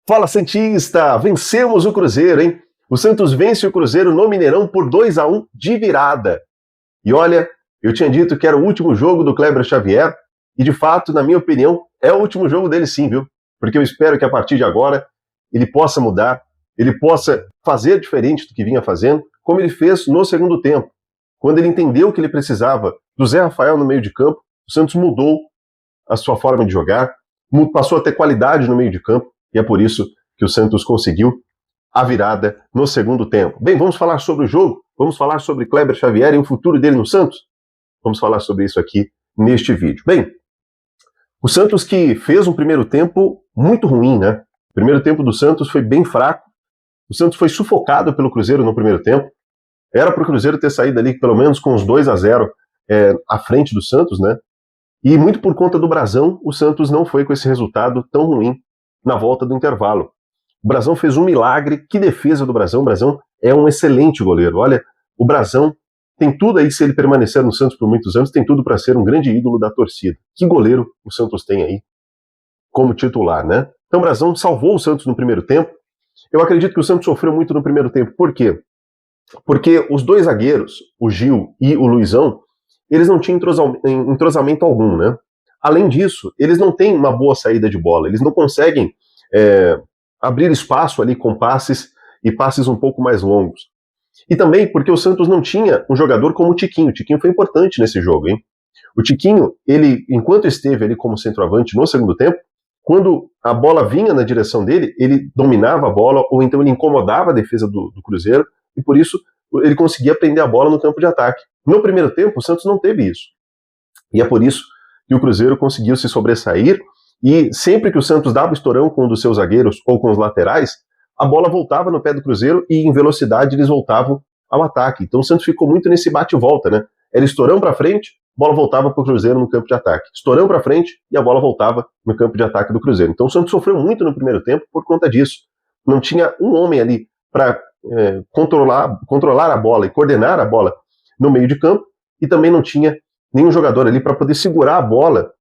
Fala Santista, vencemos o Cruzeiro, hein? O Santos vence o Cruzeiro no Mineirão por 2-1 de virada. E olha, eu tinha dito que era o último jogo do Kleber Xavier, e de fato, na minha opinião, é o último jogo dele sim, viu? Porque eu espero que a partir de agora ele possa mudar, ele possa fazer diferente do que vinha fazendo, como ele fez no segundo tempo. Quando ele entendeu que ele precisava do Zé Rafael no meio de campo, o Santos mudou a sua forma de jogar, passou a ter qualidade no meio de campo, e é por isso que o Santos conseguiu a virada no segundo tempo. Bem, vamos falar sobre o jogo, vamos falar sobre Kleber Xavier e o futuro dele no Santos? Vamos falar sobre isso aqui neste vídeo. Bem, o Santos que fez um primeiro tempo muito ruim, né? O primeiro tempo do Santos foi bem fraco, o Santos foi sufocado pelo Cruzeiro no primeiro tempo, era para o Cruzeiro ter saído ali pelo menos com os 2-0 à frente do Santos, né? E muito por conta do Brazão, o Santos não foi com esse resultado tão ruim na volta do intervalo. O Brazão fez um milagre, que defesa do Brazão. O Brazão é um excelente goleiro. Olha, o Brazão tem tudo aí, se ele permanecer no Santos por muitos anos, tem tudo para ser um grande ídolo da torcida. Que goleiro o Santos tem aí como titular, né? Então o Brazão salvou o Santos no primeiro tempo. Eu acredito que o Santos sofreu muito no primeiro tempo. Por quê? Porque os dois zagueiros, o Gil e o Luizão, eles não tinham entrosamento algum, né? Além disso, eles não têm uma boa saída de bola, eles não conseguem abrir espaço ali com passes e passes um pouco mais longos. E também porque o Santos não tinha um jogador como o Tiquinho. O Tiquinho foi importante nesse jogo, hein? O Tiquinho, ele, enquanto esteve ali como centroavante no segundo tempo, quando a bola vinha na direção dele, ele dominava a bola, ou então ele incomodava a defesa do Cruzeiro, e por isso ele conseguia prender a bola no campo de ataque. No primeiro tempo, o Santos não teve isso. E é por isso que o Cruzeiro conseguiu se sobressair, e sempre que o Santos dava estourão com um dos seus zagueiros ou com os laterais, a bola voltava no pé do Cruzeiro e em velocidade eles voltavam ao ataque. Então o Santos ficou muito nesse bate e volta, né? Era estourão para frente, bola voltava para o Cruzeiro no campo de ataque. Estourão para frente e a bola voltava no campo de ataque do Cruzeiro. Então o Santos sofreu muito no primeiro tempo por conta disso. Não tinha um homem ali para controlar a bola e coordenar a bola no meio de campo, e também não tinha nenhum jogador ali para poder segurar a bola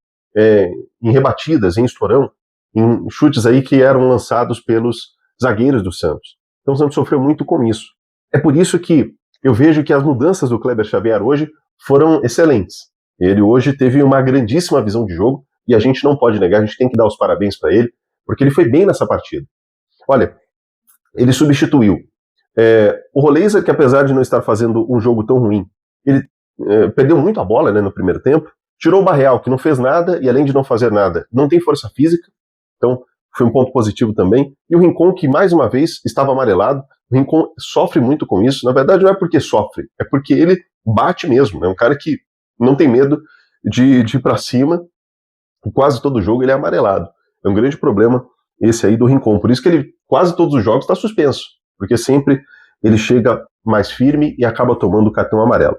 em rebatidas, em estourão, em chutes aí que eram lançados pelos zagueiros do Santos. Então o Santos sofreu muito com isso. É por isso que eu vejo que as mudanças do Kleber Xavier hoje foram excelentes. Ele hoje teve uma grandíssima visão de jogo, e a gente não pode negar, a gente tem que dar os parabéns para ele, porque ele foi bem nessa partida. Olha, ele substituiu o Roleiser, que apesar de não estar fazendo um jogo tão ruim, ele perdeu muito a bola, né, no primeiro tempo. Tirou o Barreal, que não fez nada, e além de não fazer nada, não tem força física, então foi um ponto positivo também. E o Rincon, que mais uma vez estava amarelado. O Rincon sofre muito com isso. Na verdade não é porque sofre, é porque ele bate mesmo. É um cara que não tem medo de ir para cima. Quase todo jogo ele é amarelado. É um grande problema esse aí do Rincon. Por isso que ele, quase todos os jogos, está suspenso, porque sempre ele chega mais firme e acaba tomando o cartão amarelo.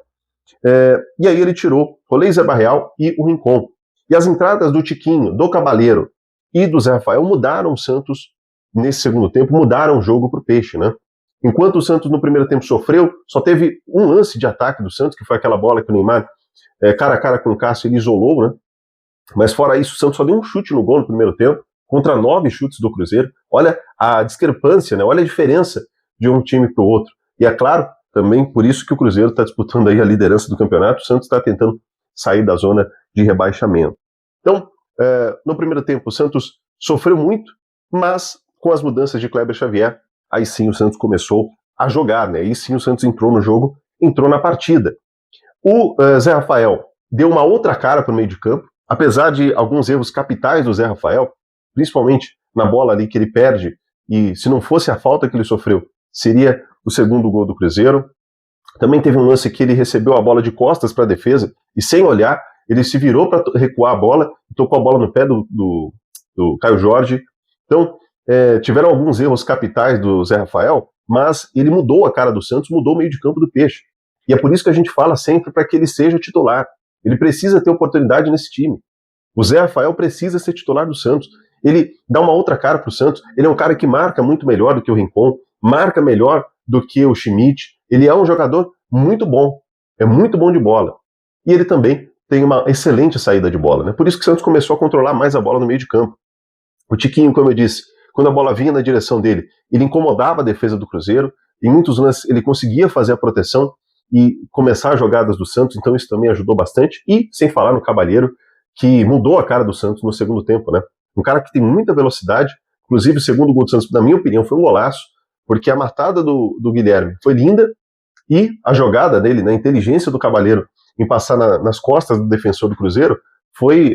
E aí ele tirou o Roleiser, Barreal e o Rincon. E as entradas do Tiquinho, do Cabaleiro e do Zé Rafael mudaram o Santos nesse segundo tempo, mudaram o jogo para o Peixe, né? Enquanto o Santos no primeiro tempo sofreu, só teve um lance de ataque do Santos, que foi aquela bola que o Neymar, cara a cara com o Cássio, ele isolou, né? Mas fora isso, o Santos só deu um chute no gol no primeiro tempo, contra 9 chutes do Cruzeiro. Olha a discrepância, né? Olha a diferença de um time para o outro. E é claro, também por isso que o Cruzeiro está disputando aí a liderança do campeonato, o Santos está tentando sair da zona de rebaixamento. Então, no primeiro tempo, o Santos sofreu muito, mas com as mudanças de Kleber Xavier, aí sim o Santos começou a jogar, né? Aí sim o Santos entrou no jogo, entrou na partida. O Zé Rafael deu uma outra cara para o meio de campo, apesar de alguns erros capitais do Zé Rafael, principalmente na bola ali que ele perde, e se não fosse a falta que ele sofreu, seria o segundo gol do Cruzeiro. Também teve um lance que ele recebeu a bola de costas para a defesa, e sem olhar, ele se virou para recuar a bola, e tocou a bola no pé do Caio Jorge. Então, tiveram alguns erros capitais do Zé Rafael, mas ele mudou a cara do Santos, mudou o meio de campo do Peixe. E é por isso que a gente fala sempre para que ele seja titular. Ele precisa ter oportunidade nesse time. O Zé Rafael precisa ser titular do Santos. Ele dá uma outra cara para o Santos. Ele é um cara que marca muito melhor do que o Rincon, marca melhor do que o Schmidt. Ele é um jogador muito bom. É muito bom de bola. E ele também tem uma excelente saída de bola, né? Por isso que o Santos começou a controlar mais a bola no meio de campo. O Tiquinho, como eu disse, quando a bola vinha na direção dele, ele incomodava a defesa do Cruzeiro, em muitos lances ele conseguia fazer a proteção e começar as jogadas do Santos, então isso também ajudou bastante, e sem falar no Cabalheiro, que mudou a cara do Santos no segundo tempo, né? Um cara que tem muita velocidade, inclusive o segundo gol do Santos, na minha opinião, foi um golaço, porque a matada do Guilherme foi linda, e a jogada dele, na inteligência do Cabalheiro, em passar nas costas do defensor do Cruzeiro, foi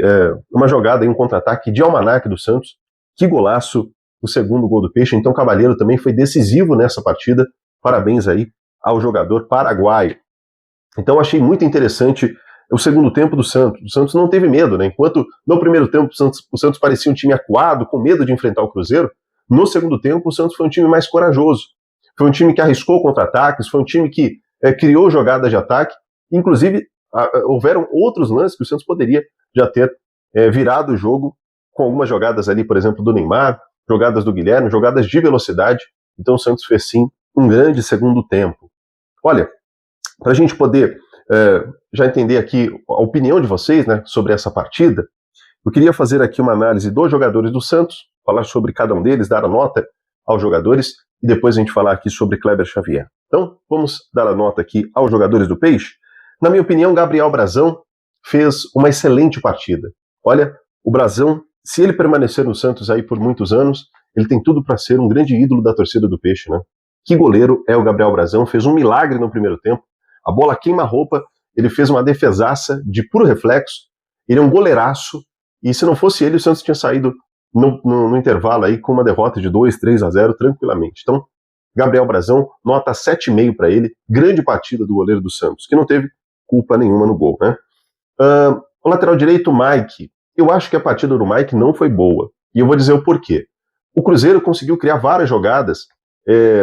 uma jogada, um contra-ataque de almanaque do Santos. Que golaço, o segundo gol do Peixe. Então o Cabalheiro também foi decisivo nessa partida. Parabéns aí ao jogador paraguaio. Então achei muito interessante o segundo tempo do Santos. O Santos não teve medo, né? Enquanto no primeiro tempo o Santos parecia um time acuado, com medo de enfrentar o Cruzeiro, no segundo tempo o Santos foi um time mais corajoso. Foi um time que arriscou contra-ataques, foi um time que criou jogadas de ataque. Inclusive, houveram outros lances que o Santos poderia já ter virado o jogo com algumas jogadas ali, por exemplo, do Neymar, jogadas do Guilherme, jogadas de velocidade. Então o Santos fez sim um grande segundo tempo. Olha, para a gente poder já entender aqui a opinião de vocês, né, sobre essa partida, eu queria fazer aqui uma análise dos jogadores do Santos, falar sobre cada um deles, dar a nota aos jogadores, e depois a gente falar aqui sobre Kleber Xavier. Então, vamos dar a nota aqui aos jogadores do Peixe. Na minha opinião, Gabriel Brazão fez uma excelente partida. Olha, o Brazão, se ele permanecer no Santos aí por muitos anos, ele tem tudo para ser um grande ídolo da torcida do Peixe, né? Que goleiro é o Gabriel Brazão, fez um milagre no primeiro tempo, a bola queima-roupa, ele fez uma defesaça de puro reflexo, ele é um goleiraço, e se não fosse ele, o Santos tinha saído no intervalo aí com uma derrota de 2-3-0 tranquilamente. Então, Gabriel Brazão, nota 7,5 para ele, grande partida do goleiro do Santos, que não teve culpa nenhuma no gol, né? O lateral direito, Mike, eu acho que a partida do Mike não foi boa, e eu vou dizer o porquê. O Cruzeiro conseguiu criar várias jogadas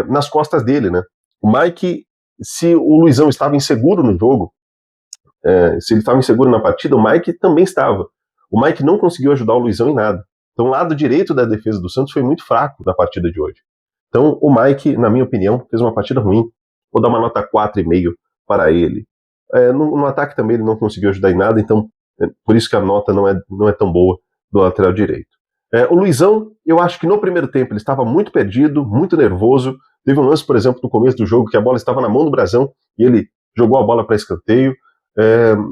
nas costas dele, né? O Mike, se o Luizão estava inseguro no jogo, se ele estava inseguro na partida, o Mike também estava. O Mike não conseguiu ajudar o Luizão em nada. Então o lado direito da defesa do Santos foi muito fraco na partida de hoje. Então o Mike, na minha opinião, fez uma partida ruim. Vou dar uma nota 4,5 para ele. No ataque também ele não conseguiu ajudar em nada, então por isso que a nota não é tão boa do lateral direito. O Luizão, eu acho que no primeiro tempo ele estava muito perdido, muito nervoso. Teve um lance, por exemplo, no começo do jogo, que a bola estava na mão do Brazão e ele jogou a bola para escanteio.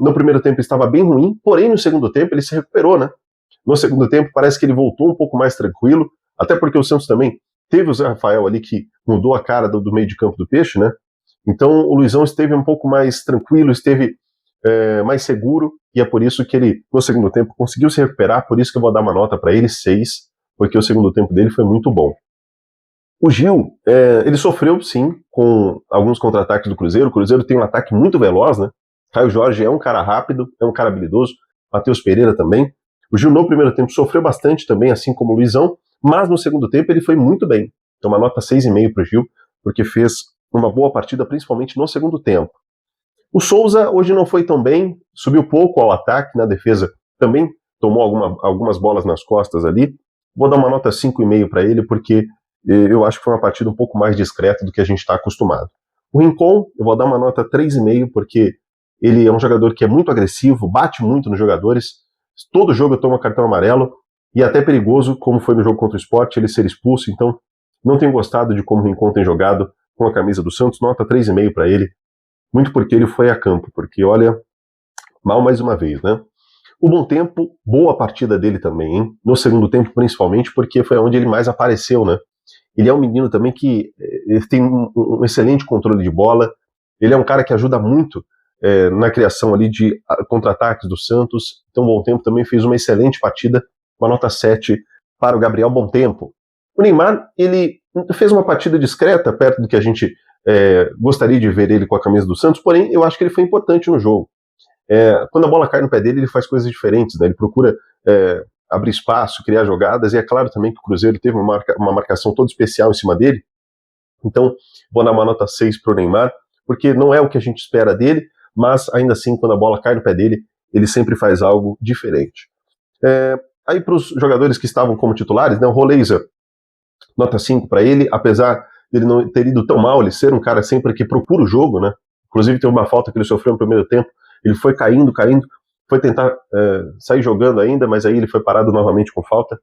No primeiro tempo ele estava bem ruim, porém no segundo tempo ele se recuperou, né? No segundo tempo parece que ele voltou um pouco mais tranquilo, até porque o Santos também teve o Zé Rafael ali que mudou a cara do meio de campo do Peixe, né? Então o Luizão esteve um pouco mais tranquilo, esteve mais seguro, e é por isso que ele, no segundo tempo, conseguiu se recuperar, por isso que eu vou dar uma nota para ele, 6, porque o segundo tempo dele foi muito bom. O Gil, ele sofreu sim com alguns contra-ataques do Cruzeiro. O Cruzeiro tem um ataque muito veloz, né? Caio Jorge é um cara rápido, é um cara habilidoso, Matheus Pereira também. O Gil no primeiro tempo sofreu bastante também, assim como o Luizão, mas no segundo tempo ele foi muito bem. Então uma nota 6,5 para o Gil, porque fez uma boa partida, principalmente no segundo tempo. O Souza hoje não foi tão bem, subiu pouco ao ataque, na defesa também tomou algumas bolas nas costas ali. Vou dar uma nota 5,5 para ele, porque eu acho que foi uma partida um pouco mais discreta do que a gente está acostumado. O Rincon, eu vou dar uma nota 3,5, porque ele é um jogador que é muito agressivo, bate muito nos jogadores, todo jogo toma cartão amarelo, e é até perigoso, como foi no jogo contra o Sport, ele ser expulso. Então não tenho gostado de como o Rincon tem jogado com a camisa do Santos, nota 3,5 para ele, muito porque ele foi a campo, porque olha, mal mais uma vez, né? O Bom Tempo, boa partida dele também, hein? No segundo tempo principalmente, porque foi onde ele mais apareceu, né? Ele é um menino também que ele tem um excelente controle de bola, ele é um cara que ajuda muito na criação ali de contra-ataques do Santos. Então o Bom Tempo também fez uma excelente partida, uma nota 7 para o Gabriel Bom Tempo. O Neymar, ele fez uma partida discreta, perto do que a gente gostaria de ver ele com a camisa do Santos, porém eu acho que ele foi importante no jogo. Quando a bola cai no pé dele, ele faz coisas diferentes, né? Ele procura abrir espaço, criar jogadas, e é claro também que o Cruzeiro teve uma marcação toda especial em cima dele. Então vou dar uma nota 6 para o Neymar, porque não é o que a gente espera dele, mas ainda assim, quando a bola cai no pé dele, ele sempre faz algo diferente. Aí para os jogadores que estavam como titulares, né, o Roleiser, nota 5 para ele, apesar dele não ter ido tão mal, ele ser um cara sempre que procura o jogo, né? Inclusive tem uma falta que ele sofreu no primeiro tempo, ele foi caindo, foi tentar sair jogando ainda, mas aí ele foi parado novamente com falta.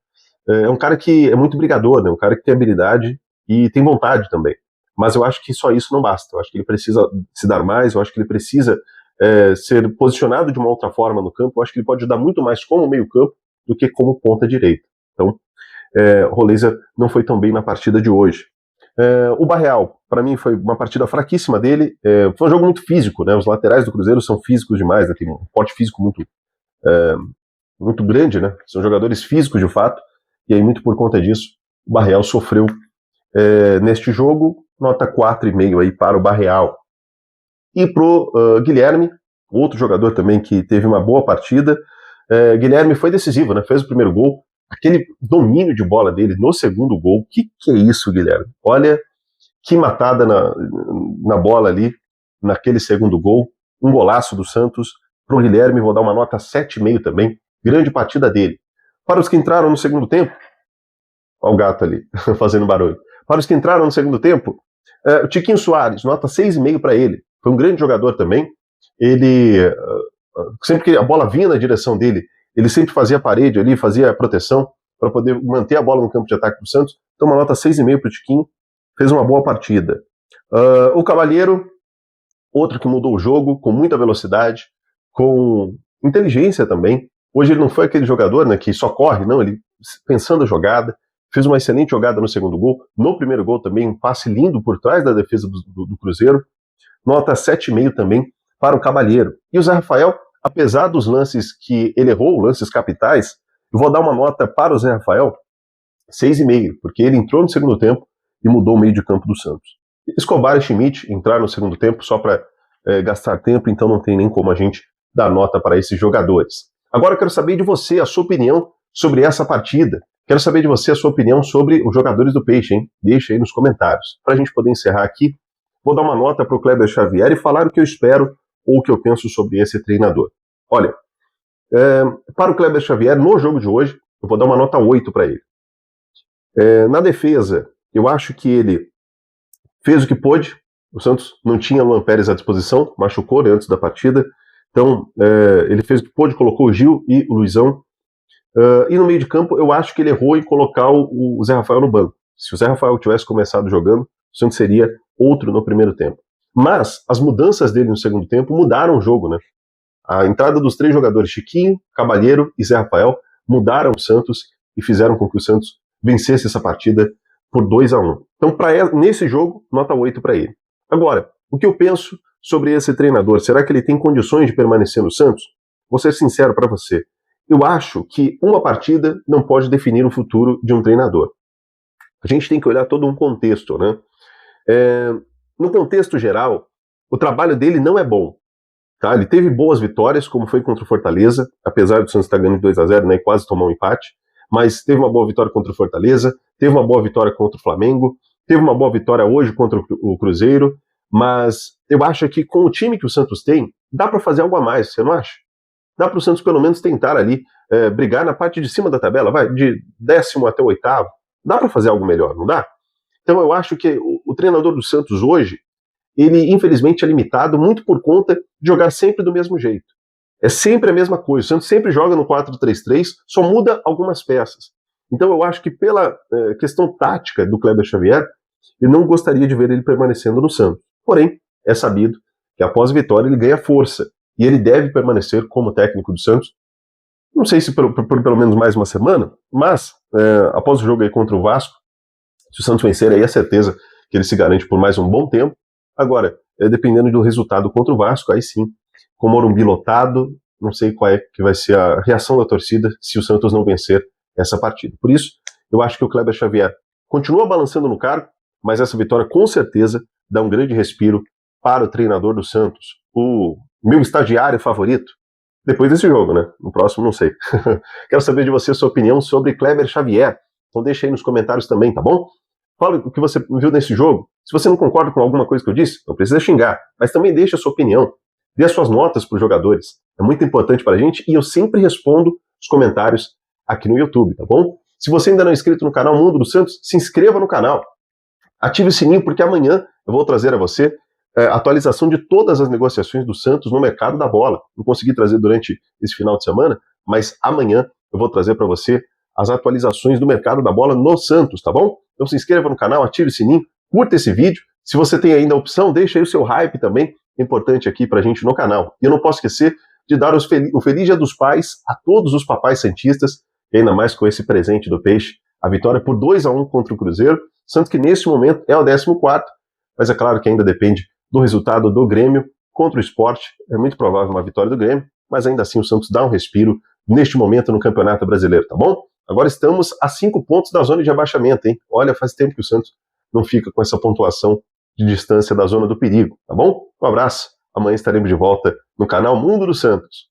É um cara que é muito brigador, né? Um cara que tem habilidade e tem vontade também. Mas eu acho que só isso não basta. Eu acho que ele precisa se dar mais, eu acho que ele precisa ser posicionado de uma outra forma no campo. Eu acho que ele pode ajudar muito mais como meio-campo do que como ponta direita. Então, Roleza não foi tão bem na partida de hoje. O Barreal, para mim, foi uma partida fraquíssima dele. Foi um jogo muito físico, né? Os laterais do Cruzeiro são físicos demais, né? Tem um porte físico muito grande, né? São jogadores físicos de fato, e aí muito por conta disso, o Barreal sofreu neste jogo, nota 4,5 aí para o Barreal. E pro Guilherme, outro jogador também que teve uma boa partida, Guilherme foi decisivo, né? Fez o primeiro gol, aquele domínio de bola dele no segundo gol, que é isso, Guilherme? Olha, que matada na bola ali, naquele segundo gol, um golaço do Santos. Pro Guilherme, vou dar uma nota 7,5 também, grande partida dele. Para os que entraram no segundo tempo, olha o gato ali, fazendo barulho. Para os que entraram no segundo tempo, o Tiquinho Soares, nota 6,5 para ele. Foi um grande jogador também. Ele, sempre que a bola vinha na direção dele, ele sempre fazia a parede ali, fazia a proteção para poder manter a bola no campo de ataque do Santos. Então, uma nota 6,5 para o Tiquinho. Fez uma boa partida. O Cavalheiro, outro que mudou o jogo, com muita velocidade, com inteligência também. Hoje ele não foi aquele jogador, né, que só corre, não, ele pensando a jogada, fez uma excelente jogada no segundo gol, no primeiro gol também, um passe lindo por trás da defesa do Cruzeiro, nota 7,5 também para o Cavalheiro. E o Zé Rafael, apesar dos lances que ele errou, lances capitais, eu vou dar uma nota para o Zé Rafael 6,5, porque ele entrou no segundo tempo e mudou o meio de campo do Santos. Escobar e Schmidt entraram no segundo tempo só para gastar tempo, então não tem nem como a gente dar nota para esses jogadores. Agora eu quero saber de você a sua opinião sobre essa partida. Quero saber de você a sua opinião sobre os jogadores do Peixe, hein? Deixa aí nos comentários. Para a gente poder encerrar aqui, vou dar uma nota para o Kleber Xavier e falar o que eu espero ou o que eu penso sobre esse treinador. Olha, para o Kleber Xavier, no jogo de hoje, eu vou dar uma nota 8 para ele. Na defesa, eu acho que ele fez o que pôde. O Santos não tinha Luan Pérez à disposição, machucou, né, antes da partida. Então, ele fez o que pôde, colocou o Gil e o Luizão. E no meio de campo, eu acho que ele errou em colocar o Zé Rafael no banco. Se o Zé Rafael tivesse começado jogando, o Santos seria outro no primeiro tempo. Mas as mudanças dele no segundo tempo mudaram o jogo, né? A entrada dos 3 jogadores, Chiquinho, Cavalheiro e Zé Rafael, mudaram o Santos e fizeram com que o Santos vencesse essa partida por 2-1. Então, nesse jogo, nota 8 para ele. Agora, o que eu penso sobre esse treinador? Será que ele tem condições de permanecer no Santos? Vou ser sincero para você. Eu acho que uma partida não pode definir o futuro de um treinador. A gente tem que olhar todo um contexto, né? No contexto geral, o trabalho dele não é bom. Tá? Ele teve boas vitórias, como foi contra o Fortaleza, apesar do Santos estar ganhando de 2-0, né, e quase tomar um empate, mas teve uma boa vitória contra o Fortaleza, teve uma boa vitória contra o Flamengo, teve uma boa vitória hoje contra o Cruzeiro, mas eu acho que com o time que o Santos tem, dá para fazer algo a mais, você não acha? Dá para o Santos pelo menos tentar ali brigar na parte de cima da tabela, vai, de 10º até o 8º, dá para fazer algo melhor, não dá? Então eu acho que o treinador do Santos hoje, ele infelizmente é limitado muito por conta de jogar sempre do mesmo jeito. É sempre a mesma coisa, o Santos sempre joga no 4-3-3, só muda algumas peças. Então eu acho que pela questão tática do Kleber Xavier, eu não gostaria de ver ele permanecendo no Santos. Porém, é sabido que após a vitória ele ganha força, e ele deve permanecer como técnico do Santos. Não sei se por pelo menos mais uma semana, mas após o jogo aí contra o Vasco, se o Santos vencer, aí é certeza que ele se garante por mais um bom tempo. Agora, dependendo do resultado contra o Vasco, aí sim, com o Morumbi lotado, não sei qual é que vai ser a reação da torcida se o Santos não vencer essa partida. Por isso, eu acho que o Kleber Xavier continua balançando no cargo, mas essa vitória com certeza dá um grande respiro para o treinador do Santos, o meu estagiário favorito, depois desse jogo, né? No próximo, não sei. Quero saber de você a sua opinião sobre Kleber Xavier. Então deixa aí nos comentários também, tá bom? Fala o que você viu nesse jogo. Se você não concorda com alguma coisa que eu disse, não precisa xingar, mas também deixa a sua opinião. Dê as suas notas para os jogadores. É muito importante para a gente e eu sempre respondo os comentários aqui no YouTube, tá bom? Se você ainda não é inscrito no canal Mundo do Santos, se inscreva no canal. Ative o sininho porque amanhã eu vou trazer a você atualização de todas as negociações do Santos no mercado da bola. Não consegui trazer durante esse final de semana, mas amanhã eu vou trazer para você as atualizações do mercado da bola no Santos, tá bom? Então se inscreva no canal, ative o sininho, curta esse vídeo. Se você tem ainda a opção, deixa aí o seu hype também, é importante aqui pra gente no canal. E eu não posso esquecer de dar o Feliz Dia dos Pais a todos os papais santistas, e ainda mais com esse presente do Peixe, a vitória por 2-1 contra o Cruzeiro, Santos que neste momento é o 14º, mas é claro que ainda depende do resultado do Grêmio contra o Sport. É muito provável uma vitória do Grêmio, mas ainda assim o Santos dá um respiro neste momento no Campeonato Brasileiro, tá bom? Agora estamos a 5 pontos da zona de abaixamento, hein? Olha, faz tempo que o Santos não fica com essa pontuação de distância da zona do perigo, tá bom? Um abraço, amanhã estaremos de volta no canal Mundo dos Santos.